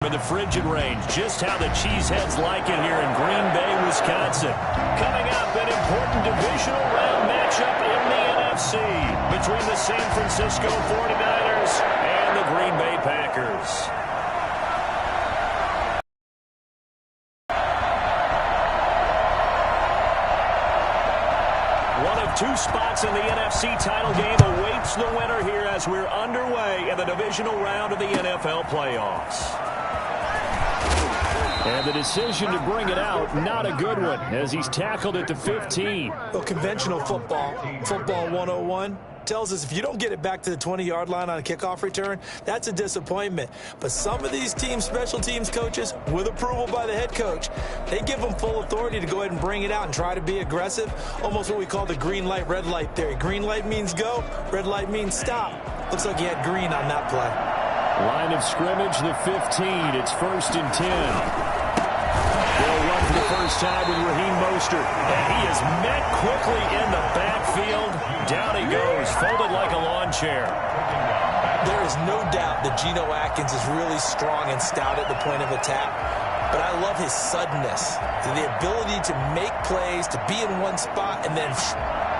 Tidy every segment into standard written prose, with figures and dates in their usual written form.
In the frigid range, just how the Cheeseheads like it here in Green Bay, Wisconsin. Coming up, an important divisional round matchup in the NFC between the San Francisco 49ers and the Green Bay Packers. One of two spots in the NFC title game awaits the winner here as we're underway in the divisional round of the NFL playoffs. And the decision to bring it out, not a good one, as he's tackled at the 15. Well, conventional football 101, tells us if you don't get it back to the 20-yard line on a kickoff return, that's a disappointment. But some of these teams, special teams coaches, with approval by the head coach, they give them full authority to go ahead and bring it out and try to be aggressive, almost what we call the green light, red light theory. Green light means go, red light means stop. Looks like he had green on that play. Line of scrimmage, the 15. It's 1st and 10. They'll run for the first time with Raheem Mostert. And he is met quickly in the backfield. Down he goes, folded like a lawn chair. There is no doubt that Geno Atkins is really strong and stout at the point of attack. But I love his suddenness, the ability to make plays, to be in one spot, and then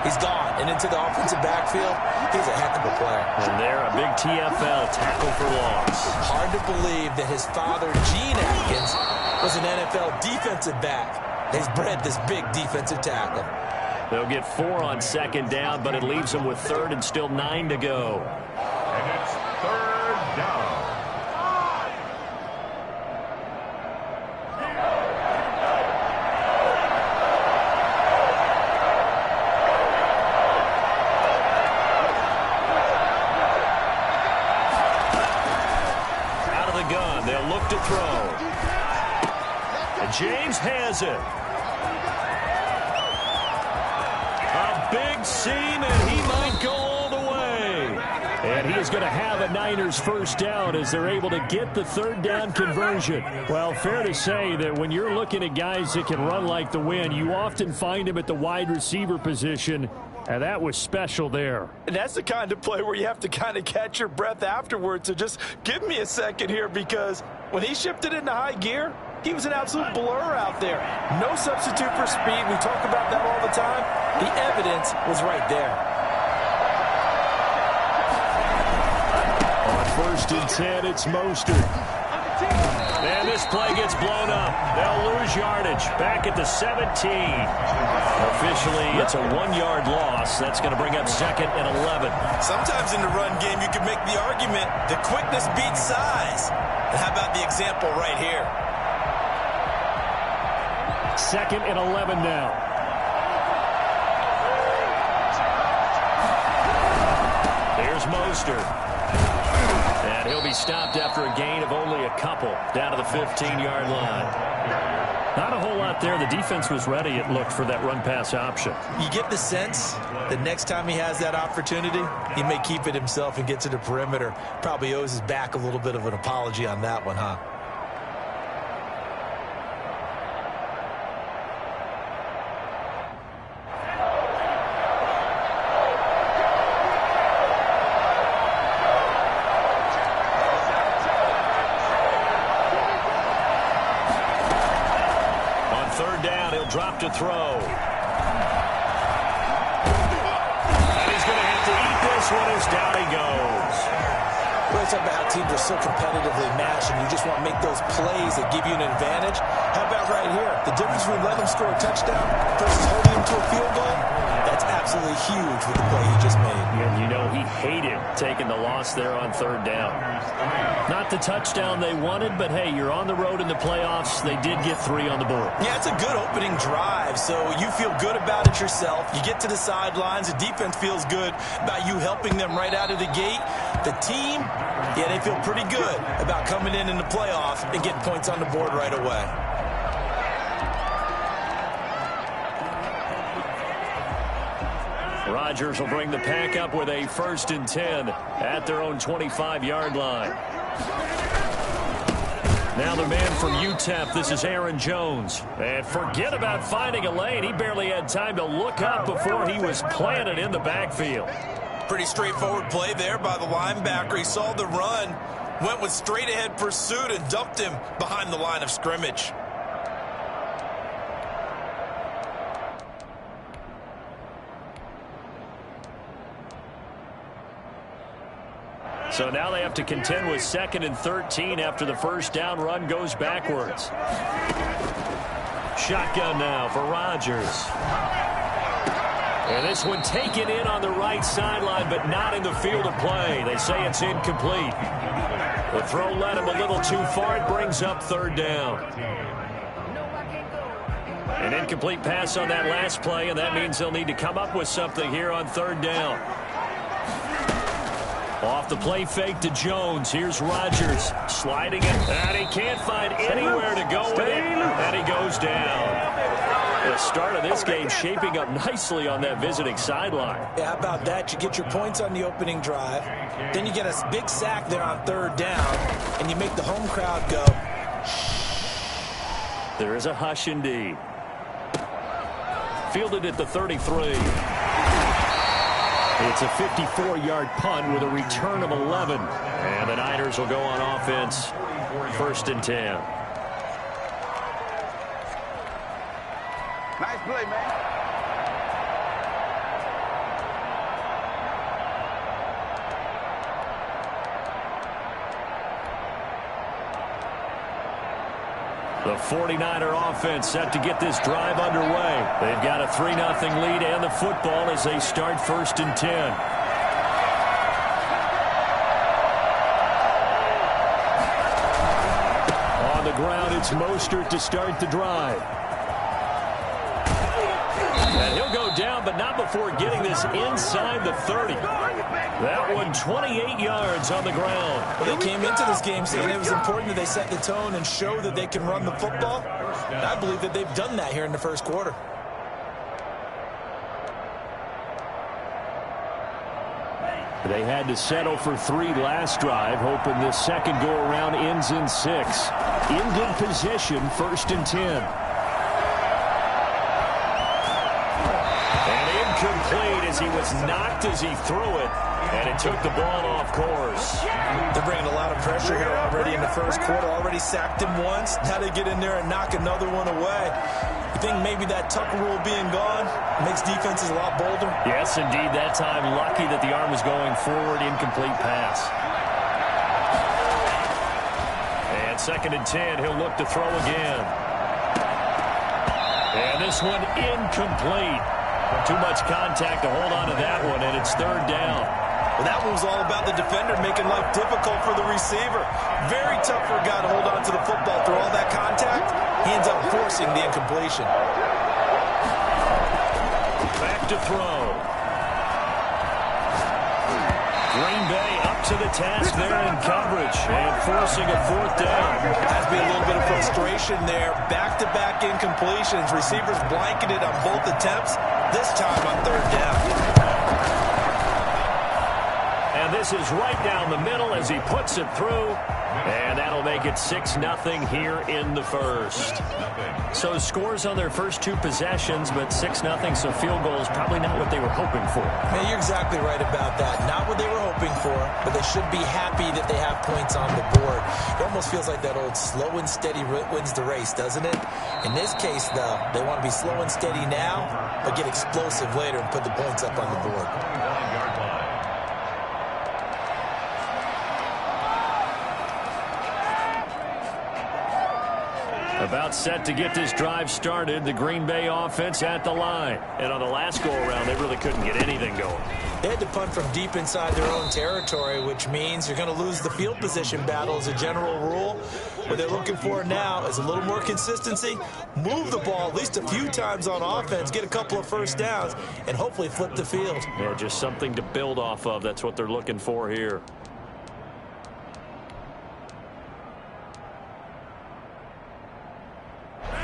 he's gone. And into the offensive backfield, he's a heck of a player. And there, a big TFL, tackle for loss. Hard to believe that his father, Gene Atkins, was an NFL defensive back. He's bred this big defensive tackle. They'll get 4 on 2nd down, but it leaves them with 3rd and still 9 to go. And it's 3rd down. Out of the gun, they'll look to throw. And James has it. Big seam, and he might go all the way. And he is going to have a Niners first down as they're able to get the 3rd down conversion. Well, fair to say that when you're looking at guys that can run like the wind, you often find him at the wide receiver position, and that was special there. And that's the kind of play where you have to kind of catch your breath afterwards. So just give me a second here, because when he shifted into high gear, he was an absolute blur out there. No substitute for speed. We talk about that all the time. The evidence was right there. On 1st and 10, it's Mostert. And this play gets blown up. They'll lose yardage. Back at the 17. Officially, it's a 1-yard loss. That's going to bring up 2nd and 11. Sometimes in the run game, you can make the argument that quickness beats size. And how about the example right here? 2nd and 11 now. There's Mostert. And he'll be stopped after a gain of only a couple down to the 15-yard line. Not a whole lot there. The defense was ready, it looked, for that run-pass option. You get the sense that next time he has that opportunity, he may keep it himself and get to the perimeter. Probably owes his back a little bit of an apology on that one, huh? Drop to throw. And he's going to have to eat this one as down he goes. We're talking about how teams are so competitively matched, and you just want to make those plays that give you an advantage. How about right here? The difference between letting him score a touchdown versus holding him to a field goal, that's absolutely huge with the play he just made. And you know he hated taking the loss there on 3rd down. Not the touchdown they wanted, but hey, you're on the road in the playoffs. They did get 3 on the board. Yeah, it's a good opening drive, so you feel good about it yourself. You get to the sidelines. The defense feels good about you helping them right out of the gate. The team, yeah, they feel pretty good about coming in the playoffs and getting points on the board right away. Rodgers will bring the pack up with a 1st and 10 at their own 25-yard line. Now the man from UTEP, this is Aaron Jones. And forget about finding a lane. He barely had time to look up before he was planted in the backfield. Pretty straightforward play there by the linebacker. He saw the run, went with straight-ahead pursuit and dumped him behind the line of scrimmage. So now they have to contend with 2nd and 13 after the first down run goes backwards. Shotgun now for Rodgers. And this one taken in on the right sideline, but not in the field of play. They say it's incomplete. The throw led him a little too far. It brings up 3rd down. An incomplete pass on that last play, and that means they'll need to come up with something here on 3rd down. Off the play fake to Jones. Here's Rodgers sliding it, and he can't find anywhere to go with it, and he goes down. The start of this game shaping up nicely on that visiting sideline. Yeah, how about that? You get your points on the opening drive, then you get a big sack there on 3rd down, and you make the home crowd go. There is a hush indeed. Fielded at the 33. It's a 54-yard punt with a return of 11. And the Niners will go on offense. 1st and 10. Nice play, man. The 49er offense set to get this drive underway. They've got a 3-0 lead and the football as they start 1st and 10. On the ground, it's Mostert to start the drive. And he'll go down, but not before getting this inside the 30. That one 28 yards on the ground. Well, they came into this game saying it was important that they set the tone and show that they can run the football. And I believe that they've done that here in the 1st quarter. They had to settle for 3 last drive, hoping this second go-around ends in 6. In good position, 1st and 10. Complete as he was knocked as he threw it, and it took the ball off course. They're bringing a lot of pressure here already in the 1st quarter. Already sacked him once. Now they get in there and knock another one away. You think maybe that Tucker rule being gone makes defenses a lot bolder? Yes, indeed. That time, lucky that the arm was going forward. Incomplete pass. And 2nd and 10. He'll look to throw again. And this one incomplete. Too much contact to hold on to that one, and it's 3rd down. Well, that one was all about the defender making life difficult for the receiver. Very tough for a guy to hold on to the football through all that contact. He ends up forcing the incompletion. Back to throw. Green Bay up to the task there in coverage and forcing a 4th down. Has to be a little bit of frustration there. Back-to-back incompletions. Receivers blanketed on both attempts. This time on 3rd down. And this is right down the middle as he puts it through. And that'll make it 6-0 here in the 1st. So scores on their first 2 possessions, but 6-0, so field goal is probably not what they were hoping for. Man, you're exactly right about that. Not what they were hoping for, but they should be happy that they have points on the board. It almost feels like that old slow and steady wins the race, doesn't it? In this case, though, they want to be slow and steady now, but get explosive later and put the points up on the board. About set to get this drive started, the Green Bay offense at the line. And on the last go-around, they really couldn't get anything going. They had to punt from deep inside their own territory, which means you're going to lose the field position battle as a general rule. What they're looking for now is a little more consistency, move the ball at least a few times on offense, get a couple of 1st downs, and hopefully flip the field. Yeah, just something to build off of. That's what they're looking for here.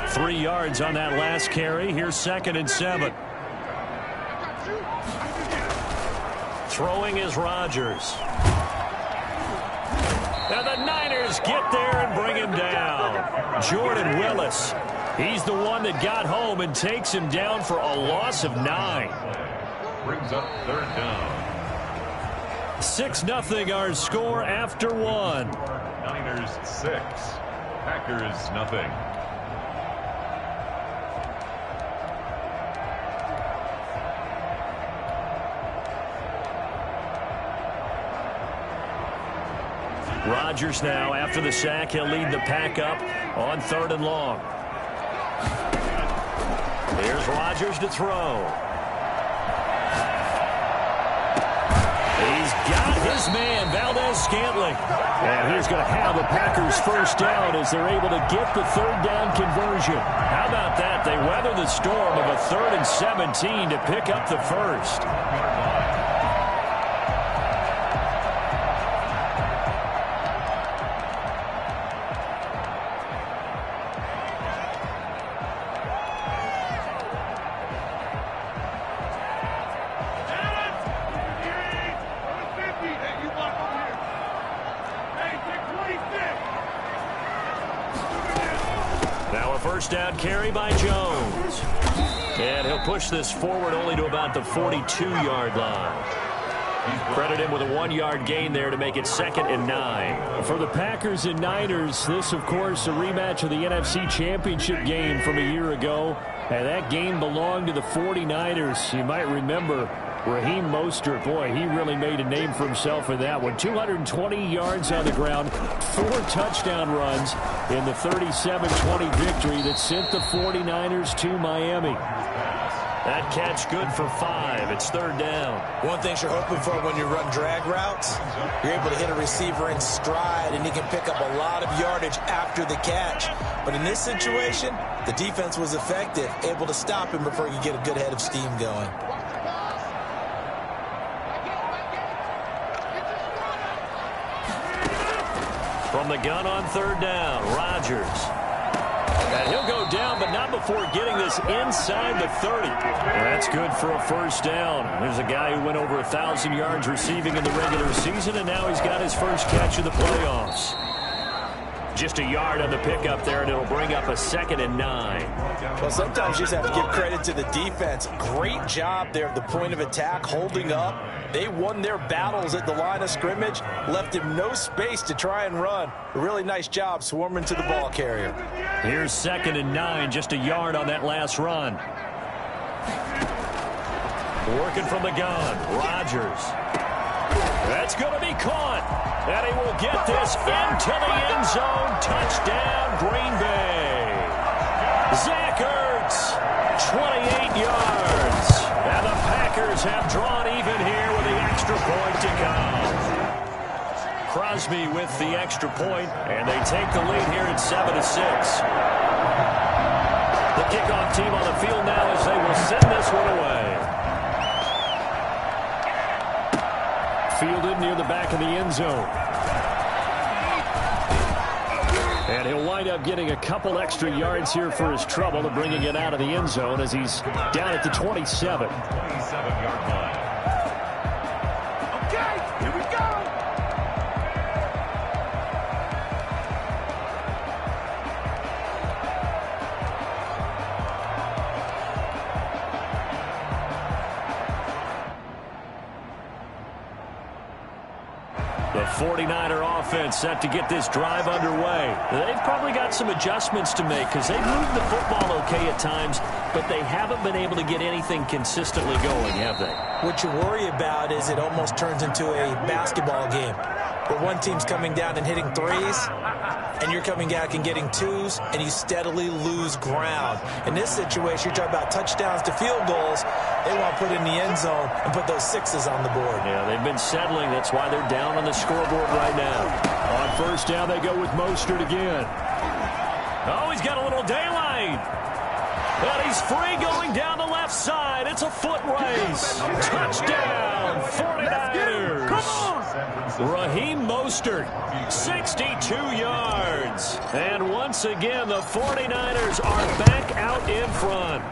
Three yards on that last carry. Here's 2nd and 7. Throwing is Rodgers. And the Niners get there and bring him down. Jordan Willis. He's the one that got home and takes him down for a loss of 9. Brings up 3rd down. 6-0 our score after 1. Niners 6, Packers nothing. Rodgers now, after the sack, he'll lead the pack up on 3rd and long. Here's Rodgers to throw. He's got his man, Valdez-Scantling. And he's going to have the Packers first down as they're able to get the 3rd down conversion. How about that? They weather the storm of a 3rd and 17 to pick up the first. First down carry by Jones. And he'll push this forward only to about the 42-yard line. Credit him with a 1-yard gain there to make it 2nd and 9. For the Packers and Niners, this, of course, a rematch of the NFC Championship game from a year ago. And that game belonged to the 49ers. You might remember Raheem Mostert, boy, he really made a name for himself in that one. 220 yards on the ground, 4 touchdown runs in the 37-20 victory that sent the 49ers to Miami. That catch good for 5. It's 3rd down. One thing you're hoping for when you run drag routes, you're able to hit a receiver in stride, and he can pick up a lot of yardage after the catch. But in this situation, the defense was effective, able to stop him before he could get a good head of steam going. From the gun on 3rd down, Rodgers. And he'll go down, but not before getting this inside the 30. That's good for a first down. There's a guy who went over 1,000 yards receiving in the regular season, and now he's got his first catch of the playoffs. Just a yard on the pickup there, and it'll bring up a 2nd and 9. Well, sometimes you just have to give credit to the defense. Great job there at the point of attack, holding up. They won their battles at the line of scrimmage, left him no space to try and run. A really nice job swarming to the ball carrier. Here's 2nd and 9, just a yard on that last run. Working from the gun, Rodgers. That's going to be caught. And he will get this into the end zone. Touchdown, Green Bay. Zach Ertz, 28 yards. And the Packers have drawn even here with the extra point to come. Crosby with the extra point, and they take the lead here at 7-6. The kickoff team on the field now as they will send this one away. Fielded near the back of the end zone. And he'll wind up getting a couple extra yards here for his trouble to bringing it out of the end zone as he's down at the 27. 27-yard line. Okay, here we go. The 49er offense set to get this drive underway. They've probably got some adjustments to make because they've moved the football okay at times, but they haven't been able to get anything consistently going, have they? What you worry about is it almost turns into a basketball game where one team's coming down and hitting threes, and you're coming back and getting twos, and you steadily lose ground. In this situation, you're talking about touchdowns to field goals. They want to put in the end zone and put those sixes on the board. Yeah, they've been settling. That's why they're down on the scoreboard right now. On first down, they go with Mostert again. Oh, he's got a little daylight. And he's free going down the left side. It's a foot race. Touchdown, 49ers. Come on. Raheem Mostert, 62 yards. And once again, the 49ers are back out in front.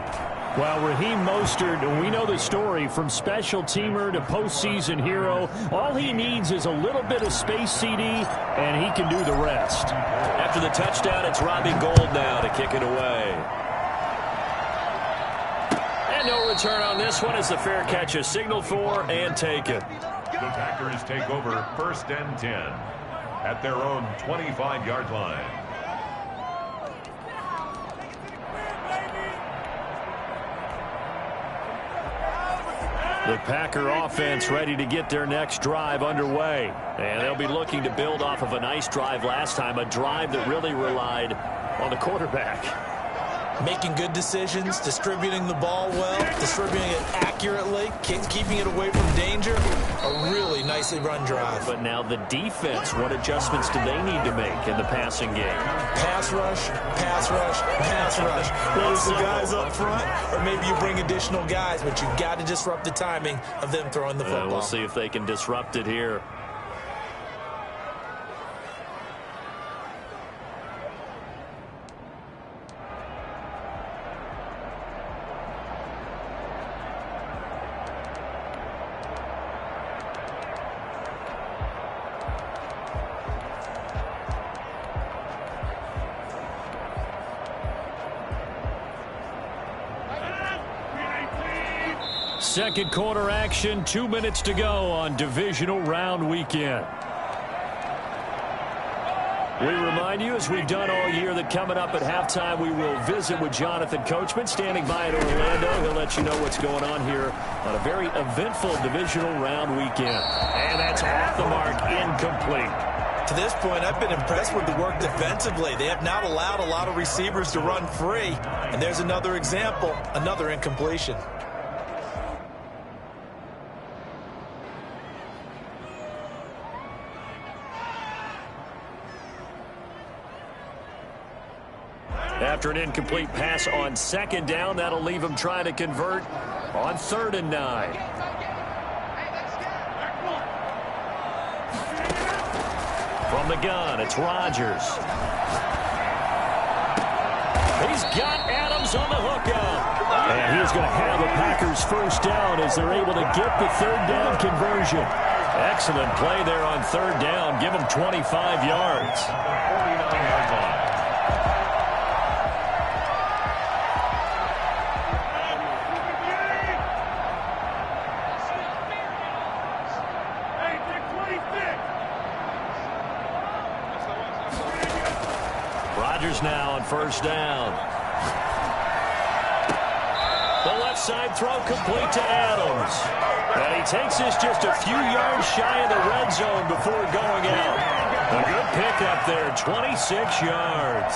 Well, Raheem Mostert, we know the story, from special teamer to postseason hero. All he needs is a little bit of space, CD, and he can do the rest. After the touchdown, it's Robbie Gould now to kick it away. And no return on this one as the fair catch is signaled for and taken. The Packers take over 1st and 10. at their own 25-yard line. The Packer offense ready to get their next drive underway. And they'll be looking to build off of a nice drive last time, a drive that really relied on the quarterback. Making good decisions, distributing the ball well, distributing it accurately, keeping it away from danger. A really nicely run drive. But now the defense, what adjustments do they need to make in the passing game? Pass rush, pass rush, pass rush. Whether it's the guys up front or maybe you bring additional guys, but you've got to disrupt the timing of them throwing the football. We'll see if they can disrupt it here. Second quarter action, 2 minutes to go on divisional round weekend. We remind you, as we've done all year, that coming up at halftime, we will visit with Jonathan Coachman, standing by in Orlando. He'll let you know what's going on here on a very eventful divisional round weekend. And that's off the mark, incomplete. To this point, I've been impressed with the work defensively. They have not allowed a lot of receivers to run free. And there's another example, another incompletion. After an incomplete pass on second down, that'll leave him trying to convert on 3rd and 9. From the gun, it's Rodgers. He's got Adams on the hookup. And he's going to have the Packers first down as they're able to get the 3rd down conversion. Excellent play there on 3rd down. Give him 25 yards. 49-yard line. Now on 1st down. The left side throw complete to Adams. And he takes this just a few yards shy of the red zone before going out. A good pickup there, 26 yards.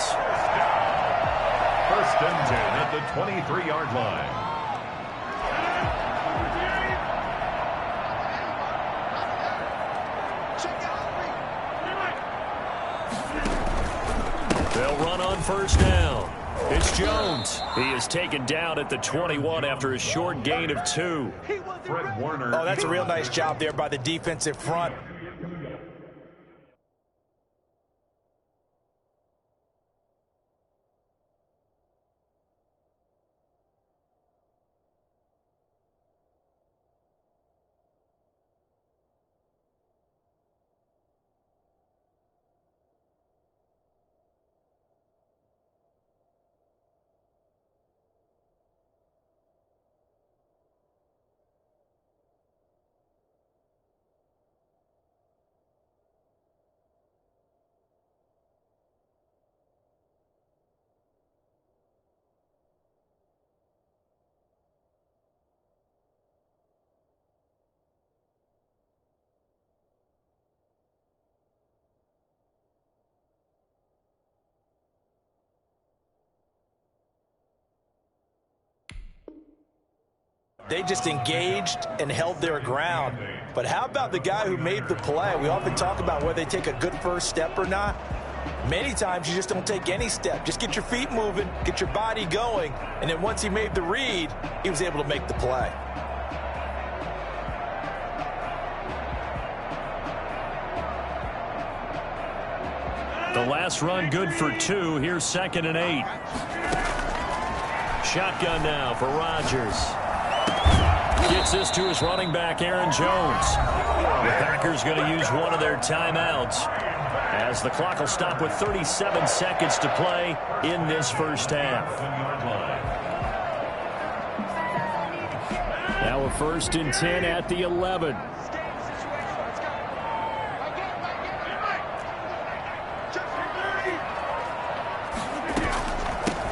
1st and 10 at the 23-yard line. They'll run on 1st down. It's Jones. He is taken down at the 21 after a short gain of 2. Fred Warner. Oh, that's a real nice job there by the defensive front. They just engaged and held their ground. But how about the guy who made the play? We often talk about whether they take a good first step or not. Many times you just don't take any step. Just get your feet moving, get your body going, and then once he made the read, he was able to make the play. The last run good for 2. Here's 2nd and 8. Shotgun now for Rodgers. Gets this to his running back, Aaron Jones. The Packers going to use one of their timeouts as the clock will stop with 37 seconds to play in this first half. Now a 1st and 10 at the 11.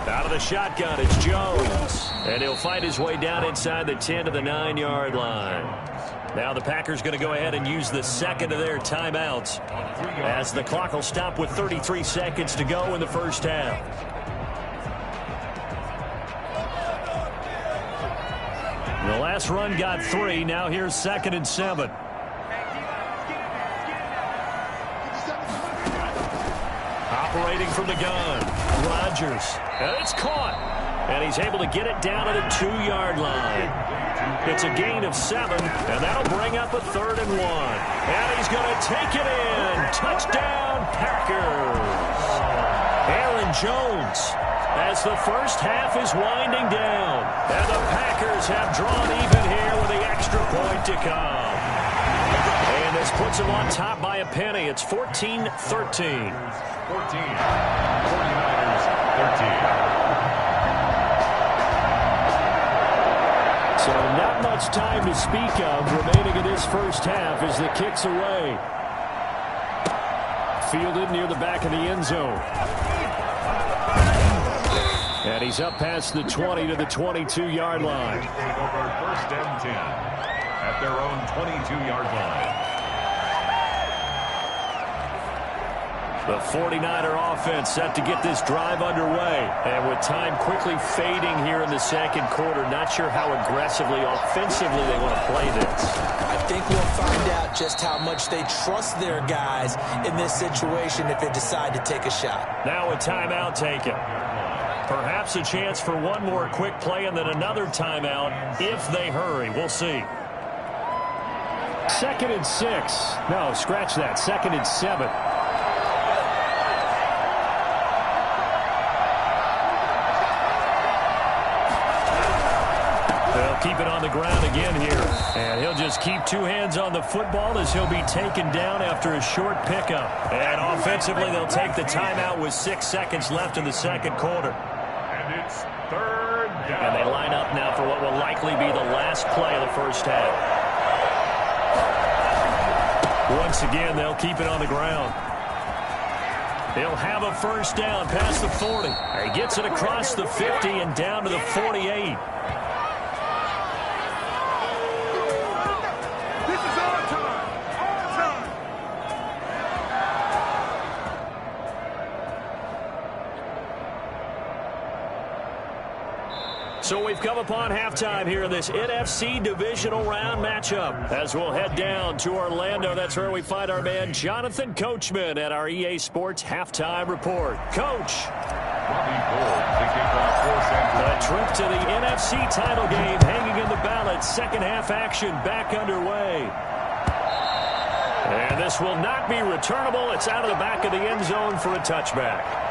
Out of the shotgun, it's Jones. And he'll fight his way down inside the 10 to the 9-yard line. Now the Packers going to go ahead and use the second of their timeouts as the clock will stop with 33 seconds to go in the first half. The last run got 3. Now here's 2nd and 7. Operating from the gun, Rodgers. And it's caught. And he's able to get it down to the 2-yard line. It's a gain of 7, and that'll bring up a 3rd and 1. And he's going to take it in. Touchdown, Packers. Aaron Jones as the first half is winding down. And the Packers have drawn even here with the extra point to come. And this puts them on top by a penny. It's 14-13. 14. 49ers 13. So not much time to speak of remaining in this first half as the kick's away. Fielded near the back of the end zone. And he's up past the 20 to the 22-yard line. Take over 1st and 10 at their own 22-yard line. The 49er offense set to get this drive underway. And with time quickly fading here in the second quarter, not sure how aggressively, offensively they want to play this. I think we'll find out just how much they trust their guys in this situation if they decide to take a shot. Now a timeout taken. Perhaps a chance for one more quick play and then another timeout if they hurry. We'll see. 2nd and 6. No, scratch that. 2nd and 7. Keep it on the ground again here. And he'll just keep 2 hands on the football as he'll be taken down after a short pickup. And offensively, they'll take the timeout with 6 seconds left in the second quarter. And it's 3rd down. And they line up now for what will likely be the last play of the first half. Once again, they'll keep it on the ground. He'll have a first down past the 40. He gets it across the 50 and down to the 48. So we've come upon halftime here in this NFC divisional round matchup. As we'll head down to Orlando, that's where we find our man Jonathan Coachman at our EA Sports Halftime Report. Coach. A trip to the NFC title game hanging in the balance. Second half action back underway. And this will not be returnable. It's out of the back of the end zone for a touchback.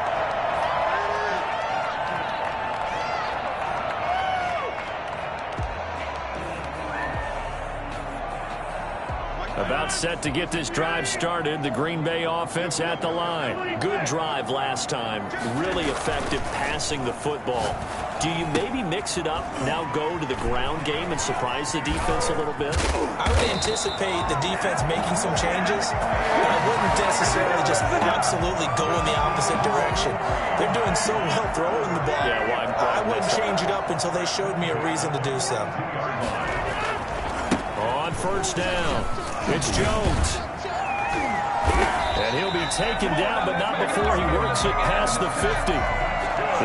About set to get this drive started. The Green Bay offense at the line. Good drive last time. Really effective passing the football. Do you maybe mix it up, now go to the ground game and surprise the defense a little bit? I would anticipate the defense making some changes, but I wouldn't necessarily just absolutely go in the opposite direction. They're doing so well throwing the ball. Yeah, well, I wouldn't change it up until they showed me a reason to do so. On first down, it's Jones. And he'll be taken down, but not before he works it past the 50.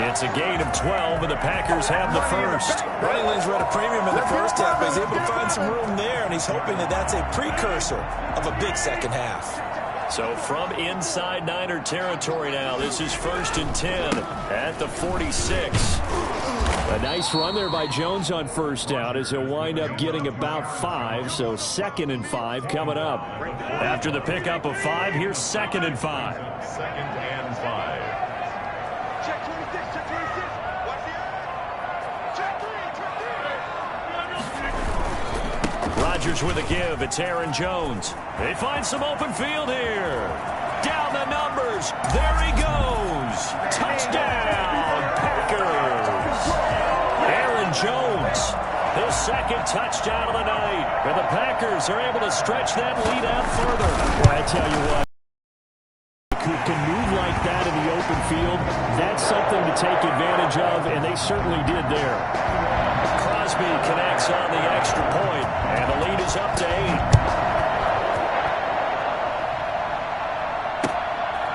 It's a gain of 12, and the Packers have the first. Running lanes were at a premium in the first half, but he's able to find some room there, and he's hoping that that's a precursor of a big second half. So from inside Niner territory now, this is 1st and 10 at the 46. A nice run there by Jones on first down as he'll wind up getting about 5, so 2nd and 5 coming up. After the pickup of 5, here's 2nd and 5. 2nd and 5. Rodgers with a give. It's Aaron Jones. They find some open field here. Down the numbers. There he goes. Touchdown, Packers. Aaron Jones, his second touchdown of the night. And the Packers are able to stretch that lead out further. Well, I tell you what, who can move like that in the open field, that's something to take advantage of, and they certainly did there. Crosby connects on the extra point, and the lead is up to 8.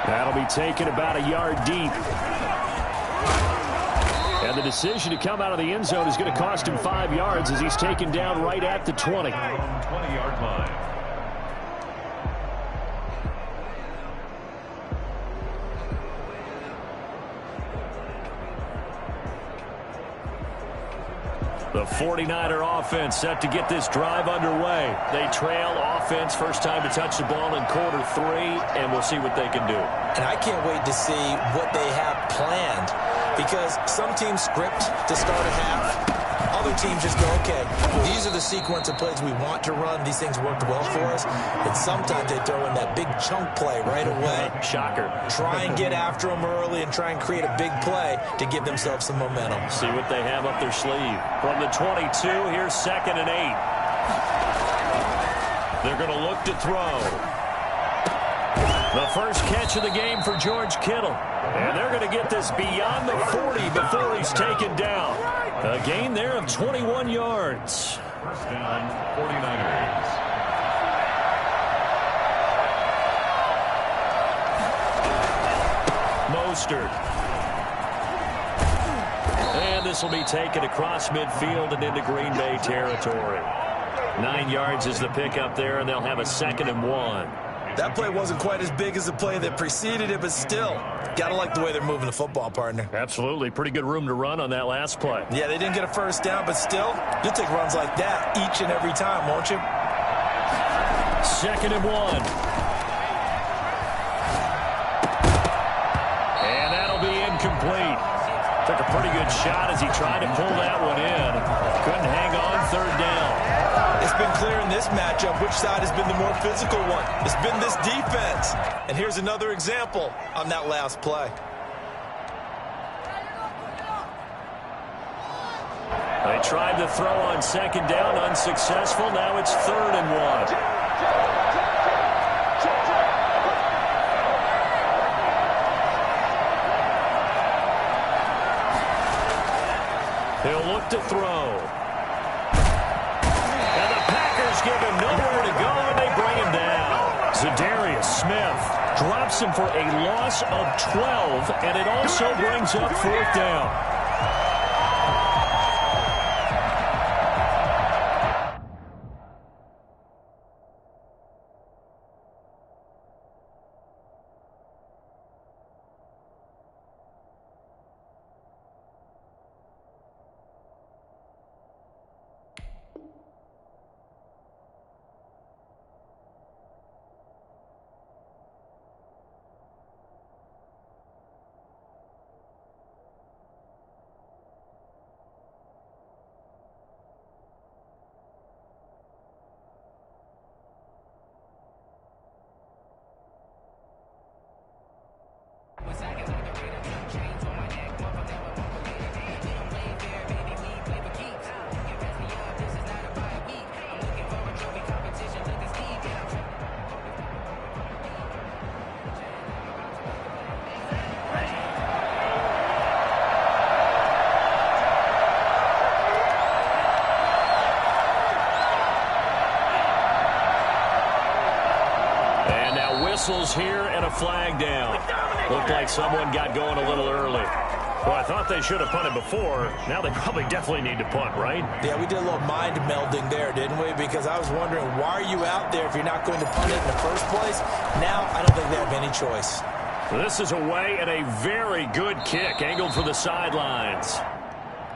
That'll be taken about a yard deep. And the decision to come out of the end zone is going to cost him 5 yards as he's taken down right at the 20. 20-yard line. The 49er offense set to get this drive underway. They trail offense, first time to touch the ball in quarter 3, and we'll see what they can do. And I can't wait to see what they have planned, because some teams script to start a half. Other teams just go, okay, these are the sequence of plays we want to run. These things worked well for us. And sometimes they throw in that big chunk play right away. Shocker. Try and get after them early and try and create a big play to give themselves some momentum. See what they have up their sleeve. From the 22, here's 2nd and 8. They're going to look to throw. The first catch of the game for George Kittle. And they're going to get this beyond the 40 before he's taken down. A gain there of 21 yards. First down, 49ers. Mostert. And this will be taken across midfield and into Green Bay territory. 9 yards is the pickup there, and they'll have a 2nd and 1. That play wasn't quite as big as the play that preceded it, but still, got to like the way they're moving the football, partner. Absolutely. Pretty good room to run on that last play. Yeah, they didn't get a first down, but still, you'll take runs like that each and every time, won't you? 2nd and 1. And that'll be incomplete. Took a pretty good shot as he tried to pull that one in. Couldn't hang on, 3rd down. It's been clear in this matchup which side has been the more physical one. It's been this defense. And here's another example on that last play. They tried to throw on 2nd down, unsuccessful. Now it's 3rd and 1. He'll look to throw. Give him nowhere to go, and they bring him down. Zadarius Smith drops him for a loss of 12, and it also brings up 4th down. Whistles here and a flag down. Looked like someone got going a little early. Well, I thought they should have punted before. Now they probably definitely need to punt, right? Yeah, we did a little mind melding there, didn't we? Because I was wondering, why are you out there if you're not going to punt it in the first place? Now, I don't think they have any choice. This is away and a very good kick angled for the sidelines.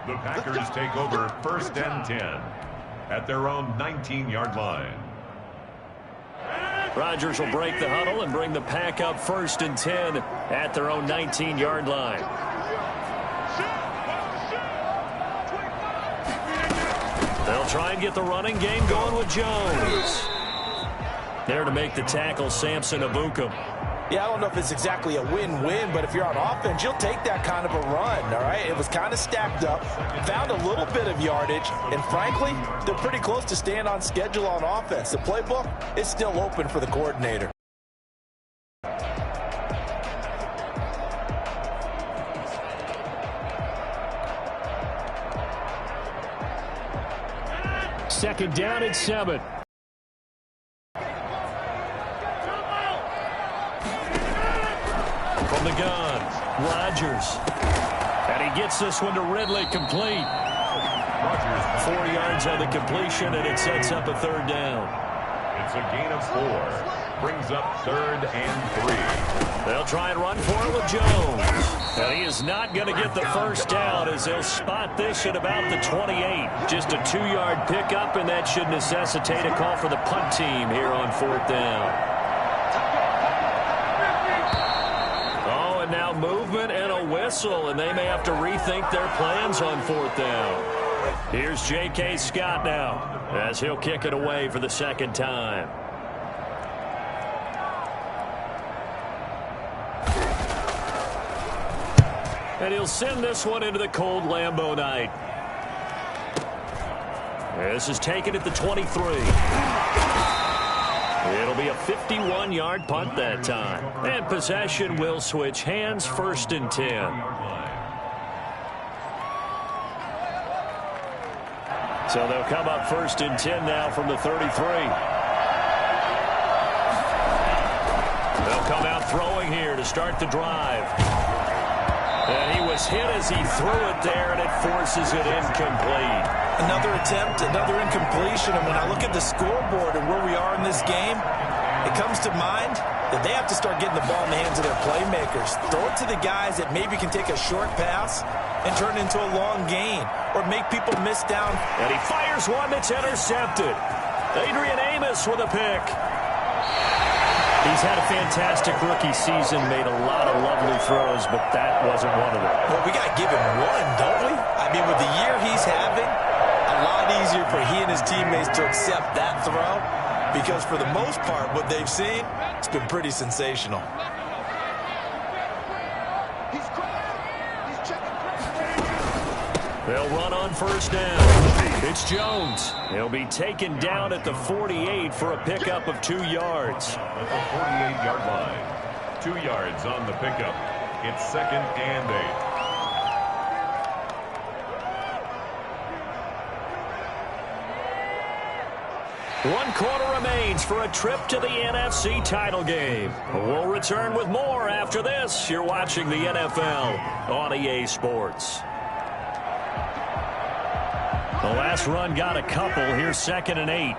The Packers take over 1st and 10 at their own 19-yard line. Rodgers will break the huddle and bring the pack up 1st and 10 at their own 19-yard line. They'll try and get the running game going with Jones. There to make the tackle, Samson Ebukam. Yeah, I don't know if it's exactly a win-win, but if you're on offense, you'll take that kind of a run, all right? It was kind of stacked up, found a little bit of yardage, and frankly, they're pretty close to staying on schedule on offense. The playbook is still open for the coordinator. second down and 7. From the gun, Rodgers. And he gets this one to Ridley, complete. 4 yards on the completion, and it sets up a third down. It's a gain of 4. Brings up 3rd and 3. They'll try and run for it with Jones. And he is not going to get the first down as they'll spot this at about the 28. Just a 2-yard pickup, and that should necessitate a call for the punt team here on 4th down. Oh, and now movement and a whistle, and they may have to rethink their plans on 4th down. Here's J.K. Scott now as he'll kick it away for the second time. And he'll send this one into the cold Lambeau night. This is taken at the 23. It'll be a 51-yard punt that time. And possession will switch hands, 1st and 10. So they'll come up 1st and 10 now from the 33. They'll come out throwing here to start the drive. And he was hit as he threw it there, and it forces it incomplete. Another attempt, another incompletion. And when I look at the scoreboard and where we are in this game, it comes to mind that they have to start getting the ball in the hands of their playmakers. Throw it to the guys that maybe can take a short pass and turn it into a long gain or make people miss down. And he fires one that's intercepted. Adrian Amos with a pick. He's had a fantastic rookie season, made a lot of lovely throws, but that wasn't one of them. Well, we got to give him one, don't we? I mean, with the year he's having, a lot easier for he and his teammates to accept that throw because for the most part, what they've seen, it's been pretty sensational. They'll run on 1st down. It's Jones. He'll be taken down at the 48 for a pickup of 2 yards. At the 48-yard line. 2 yards on the pickup. It's 2nd and 8. 1 quarter remains for a trip to the NFC title game. We'll return with more after this. You're watching the NFL on EA Sports. The last run got a couple. Here's 2nd and 8.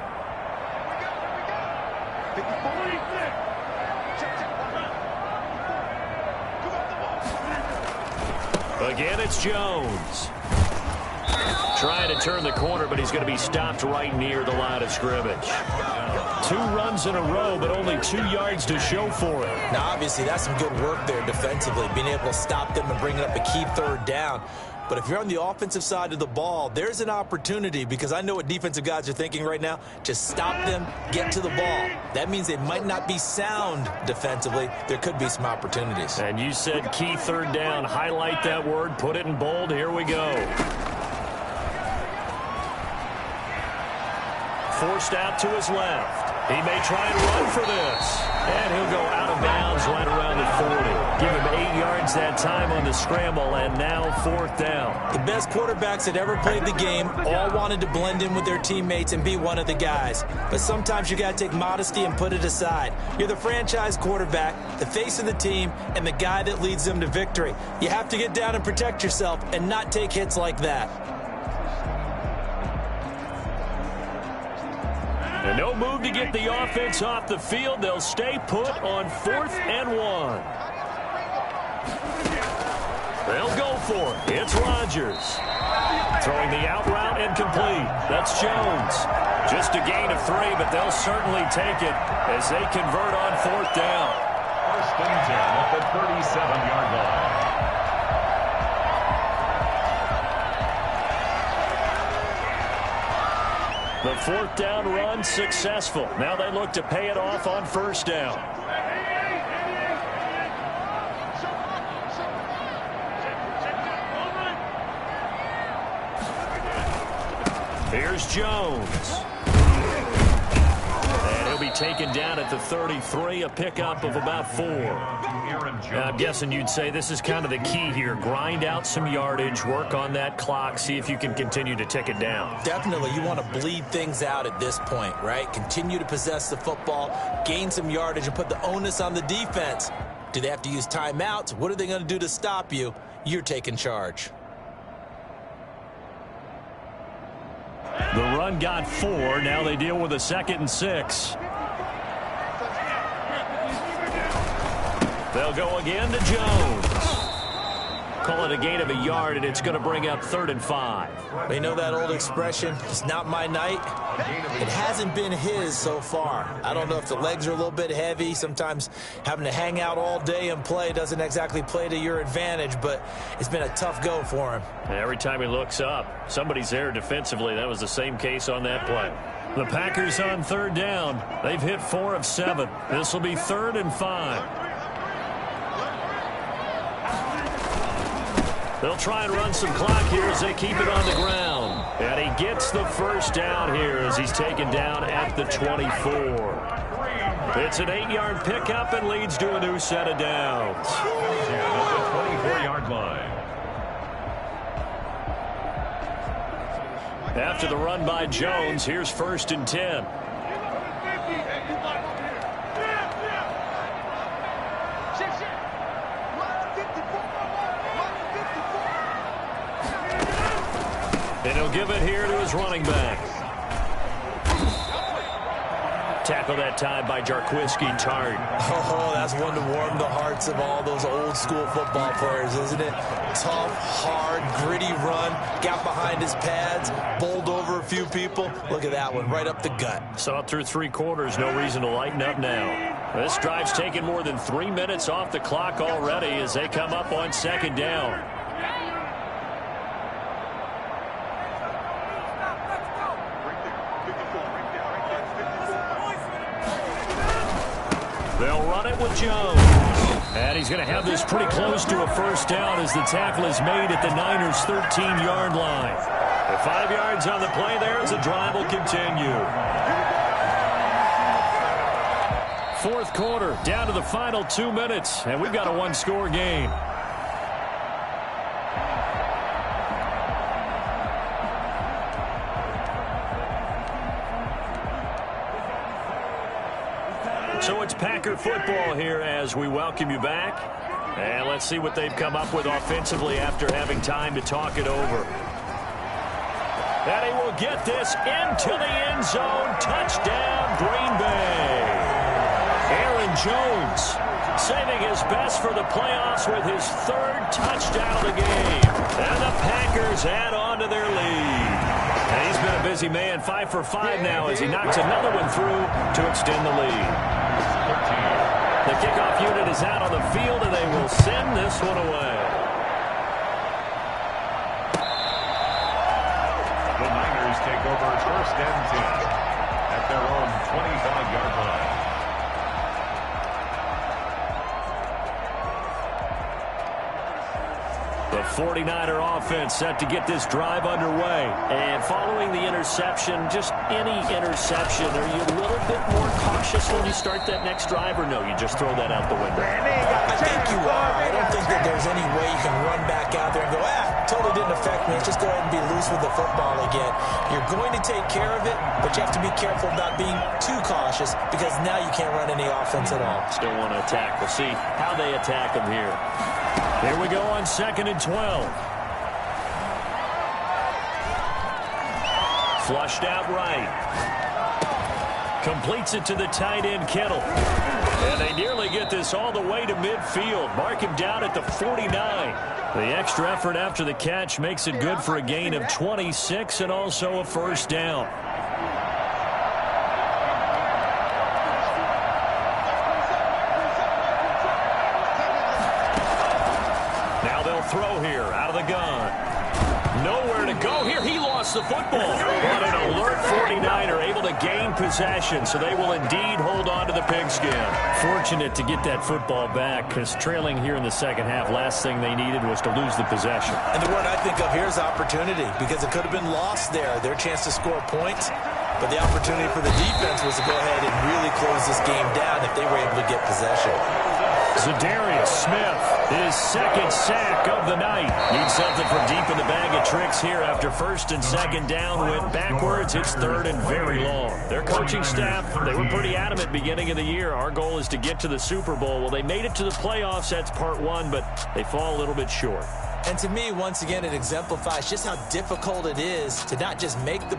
Again, it's Jones. Trying to turn the corner, but he's going to be stopped right near the line of scrimmage. 2 runs in a row, but only 2 yards to show for it. Now, obviously, that's some good work there defensively, being able to stop them and bring up a key 3rd down. But if you're on the offensive side of the ball, there's an opportunity because I know what defensive guys are thinking right now. Just stop them, get to the ball. That means they might not be sound defensively. There could be some opportunities. And you said key 3rd down. Highlight that word. Put it in bold. Here we go. Forced out to his left. He may try and run for this. And he'll go out of bounds right around the 40. Give him 8 yards that time on the scramble, and now 4th down. The best quarterbacks that ever played the game all wanted to blend in with their teammates and be one of the guys. But sometimes you got to take modesty and put it aside. You're the franchise quarterback, the face of the team, and the guy that leads them to victory. You have to get down and protect yourself and not take hits like that. And no move to get the offense off the field. They'll stay put on 4th and 1. They'll go for it. It's Rodgers. Throwing the out route and complete. That's Jones. Just a gain of 3, but they'll certainly take it as they convert on 4th down. 1st and 10 at the 37-yard line. The 4th down run successful. Now they look to pay it off on 1st down. Here's Jones. And he'll be taken down at the 33, a pickup of about 4. Now, I'm guessing you'd say this is kind of the key here. Grind out some yardage, work on that clock, see if you can continue to tick it down. Definitely. You want to bleed things out at this point, right? Continue to possess the football, gain some yardage, and put the onus on the defense. Do they have to use timeouts? What are they going to do to stop you? You're taking charge. The run got 4. Now they deal with a 2nd and 6. They'll go again to Jones. Call it a gain of a yard, and it's going to bring up 3rd and 5. They know that old expression, it's not my night. It hasn't been his so far. I don't know if the legs are a little bit heavy. Sometimes having to hang out all day and play doesn't exactly play to your advantage, but it's been a tough go for him. Every time he looks up, somebody's there defensively. That was the same case on that play. The Packers on 3rd down. They've hit 4 of 7. This will be 3rd and 5. They'll try and run some clock here as they keep it on the ground. And he gets the first down here as he's taken down at the 24. It's an 8-yard pickup and leads to a new set of downs. At the 24-yard line. After the run by Jones, here's 1st and 10. And he'll give it here to his running back. Tackle that time by Jarquiski Tartt. Oh, that's one to warm the hearts of all those old school football players, isn't it? Tough, hard, gritty run, got behind his pads, bowled over a few people. Look at that one, right up the gut. Saw it through 3 quarters, no reason to lighten up now. This drive's taken more than 3 minutes off the clock already as they come up on 2nd down. They'll run it with Jones. And he's going to have this pretty close to a first down as the tackle is made at the Niners' 13-yard line. The 5 yards on the play there as the drive will continue. 4th quarter, down to the final 2 minutes, and we've got a 1-score game. So it's Packer football here as we welcome you back. And let's see what they've come up with offensively after having time to talk it over. And he will get this into the end zone. Touchdown, Green Bay. Aaron Jones saving his best for the playoffs with his 3rd touchdown of the game. And the Packers add on to their lead. And he's been a busy man, 5 for 5 now as he knocks another one through to extend the lead. The kickoff unit is out on the field, and they will send this one away. The Niners take over 1st and 10 at their own 25-yard line. The 49er offense set to get this drive underway. And following the interception, just any interception, are you a little bit more cautious when you start that next drive, or no, you just throw that out the window? I think you are. I don't think that there's any way you can run back out there and go, totally didn't affect me. Let's just go ahead and be loose with the football again. You're going to take care of it, but you have to be careful about being too cautious because now you can't run any offense at all. Still want to attack. We'll see how they attack them here. Here we go on 2nd and 12. Flushed out right. Completes it to the tight end, Kittle. And they nearly get this all the way to midfield. Mark him down at the 49. The extra effort after the catch makes it good for a gain of 26 and also a first down. Throw here out of the gun. Nowhere to go here. He lost the football. But an alert 49er able to gain possession, so they will indeed hold on to the pigskin. Fortunate to get that football back because trailing here in the second half, last thing they needed was to lose the possession. And the word I think of here is opportunity because it could have been lost there. Their chance to score points. But the opportunity for the defense was to go ahead and really close this game down if they were able to get possession. Za'Darius Smith, his second sack of the night. Needs something from deep in the bag of tricks here after first and second down went backwards. It's third and very long. Their coaching staff, they were pretty adamant beginning of the year. Our goal is to get to the Super Bowl. Well, they made it to the playoffs. That's part one, but they fall a little bit short. And to me, once again, it exemplifies just how difficult it is to not just make the